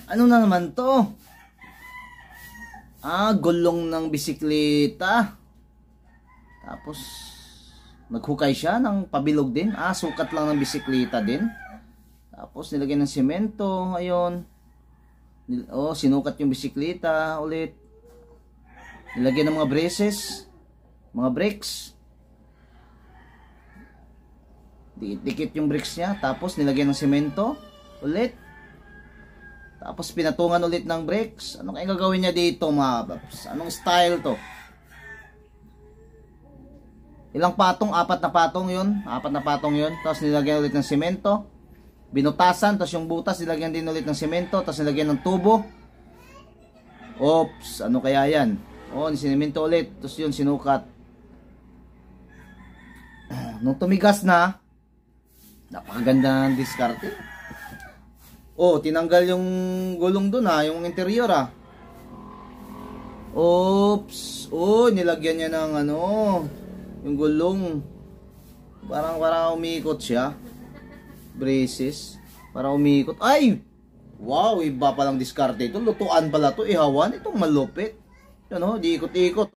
Ano na naman to? Gulong ng bisikleta. Tapos naghukay siya ng pabilog din. Sukat lang ng bisikleta din. Tapos nilagyan ng semento. Ayun. Sinukat yung bisikleta ulit. Nilagyan ng mga braces, mga brakes. Dikit yung brakes niya. Tapos nilagyan ng semento ulit. Tapos pinatungan ulit ng brakes. Ano kaya gagawin niya dito, mga paps? Anong style to? Ilang patong? 4 na patong yun. 4 na patong yun. Tapos nilagyan ulit ng semento. Binutasan. Tapos yung butas nilagyan din ulit ng semento. Tapos nilagyan ng tubo. Oops, ano kaya yan? Sinemento ulit. Tapos yun, sinukat. Nung tumigas na, napakaganda ng diskarte. Tinanggal yung gulong dun yung interior Oops. Nilagyan niya ng yung gulong. Parang umiikot siya. Braces. Para umiikot. Ay! Wow, iba palang diskarte ito. Lutuan pala to. Ihawan. Itong malupit. Yan di ikot-ikot.